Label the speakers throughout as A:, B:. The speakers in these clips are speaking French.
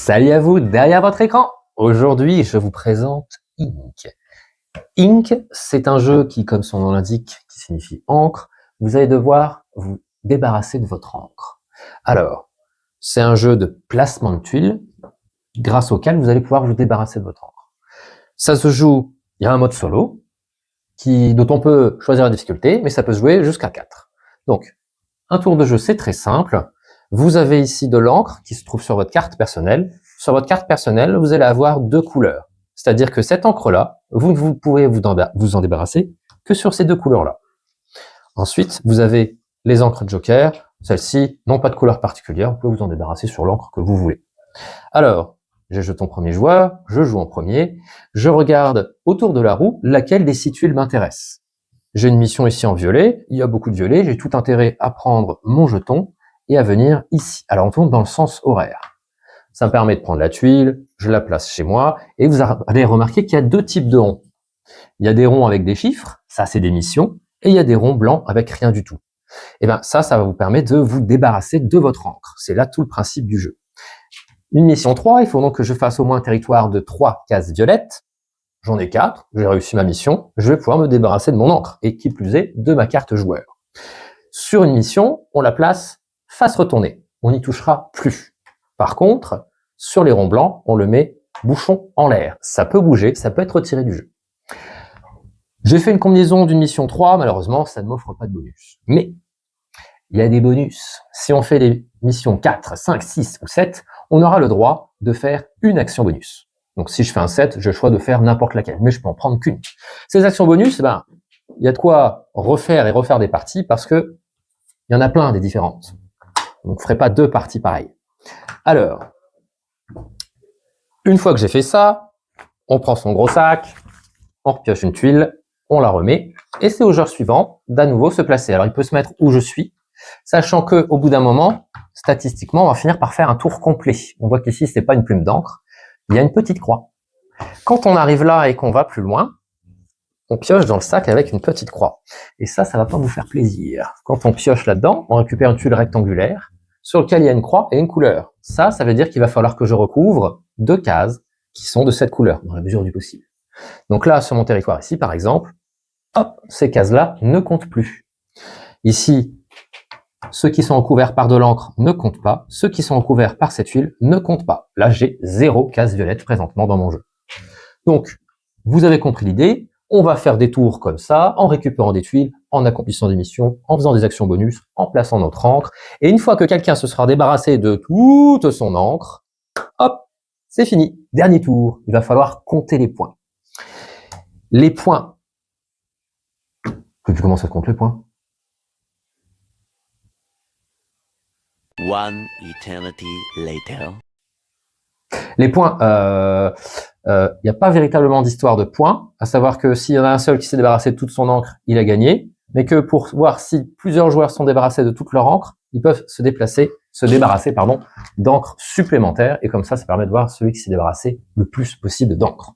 A: Salut à vous derrière votre écran. Aujourd'hui, je vous présente Ink. Ink, c'est un jeu qui, comme son nom l'indique, qui signifie encre, vous allez devoir vous débarrasser de votre encre. Alors, c'est un jeu de placement de tuiles, grâce auquel vous allez pouvoir vous débarrasser de votre encre. Ça se joue, il y a un mode solo, dont on peut choisir la difficulté, mais ça peut se jouer jusqu'à 4. Donc, un tour de jeu, c'est très simple. Vous avez ici de l'encre qui se trouve sur votre carte personnelle. Sur votre carte personnelle, vous allez avoir 2 couleurs. C'est-à-dire que cette encre-là, vous ne pourrez vous en débarrasser que sur ces 2 couleurs-là. Ensuite, vous avez les encres Joker. Celles-ci n'ont pas de couleur particulière. Vous pouvez vous en débarrasser sur l'encre que vous voulez. Alors, j'ai jeton premier joueur, je joue en premier. Je regarde autour de la roue laquelle des 6 tuiles m'intéresse. J'ai une mission ici en violet. Il y a beaucoup de violet. J'ai tout intérêt à prendre mon jeton et à venir ici. Alors, on tourne dans le sens horaire. Ça me permet de prendre la tuile, je la place chez moi, et vous allez remarquer qu'il y a 2 types de ronds. Il y a des ronds avec des chiffres, ça c'est des missions, et il y a des ronds blancs avec rien du tout. Et bien ça va vous permettre de vous débarrasser de votre encre. C'est là tout le principe du jeu. Une mission 3, il faut donc que je fasse au moins un territoire de 3 cases violettes. J'en ai 4, j'ai réussi ma mission, je vais pouvoir me débarrasser de mon encre, et qui plus est, de ma carte joueur. Sur une mission, on la place face retournée, on n'y touchera plus. Par contre, sur les ronds blancs, on le met bouchon en l'air. Ça peut bouger, ça peut être retiré du jeu. J'ai fait une combinaison d'une mission 3, malheureusement, ça ne m'offre pas de bonus. Mais, il y a des bonus. Si on fait les missions 4, 5, 6 ou 7, on aura le droit de faire une action bonus. Donc si je fais un 7, j'ai le choix de faire n'importe laquelle, mais je peux en prendre qu'une. Ces actions bonus, il y a de quoi refaire des parties parce que il y en a plein des différentes. Donc, je ne ferai pas 2 parties pareilles. Alors, une fois que j'ai fait ça, on prend son gros sac, on repioche une tuile, on la remet, et c'est au joueur suivant d'à nouveau se placer. Alors, il peut se mettre où je suis, sachant que au bout d'un moment, statistiquement, on va finir par faire un tour complet. On voit qu'ici, c'est pas une plume d'encre, il y a une petite croix. Quand on arrive là et qu'on va plus loin, on pioche dans le sac avec une petite croix. Et ça va pas vous faire plaisir. Quand on pioche là-dedans, on récupère une tuile rectangulaire sur laquelle il y a une croix et une couleur. Ça veut dire qu'il va falloir que je recouvre 2 cases qui sont de cette couleur, dans la mesure du possible. Donc là, sur mon territoire ici, par exemple, hop, ces cases-là ne comptent plus. Ici, ceux qui sont recouverts par de l'encre ne comptent pas. Ceux qui sont recouverts par cette huile ne comptent pas. Là, j'ai 0 case violette présentement dans mon jeu. Donc, vous avez compris l'idée. On va faire des tours comme ça, en récupérant des tuiles, en accomplissant des missions, en faisant des actions bonus, en plaçant notre encre. Et une fois que quelqu'un se sera débarrassé de toute son encre, hop, c'est fini. Dernier tour. Il va falloir compter les points. Les points. Comment ça compte les points?
B: One eternity later.
A: Les points, il n'y a pas véritablement d'histoire de points, à savoir que s'il y en a un seul qui s'est débarrassé de toute son encre, il a gagné, mais que pour voir si plusieurs joueurs sont débarrassés de toute leur encre, ils peuvent se débarrasser d'encre supplémentaire, et comme ça permet de voir celui qui s'est débarrassé le plus possible d'encre.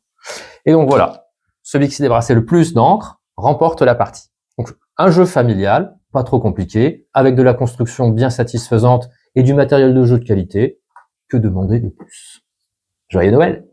A: Et donc voilà, celui qui s'est débarrassé le plus d'encre remporte la partie. Donc un jeu familial, pas trop compliqué, avec de la construction bien satisfaisante et du matériel de jeu de qualité. Que demander de plus? Joyeux Noël!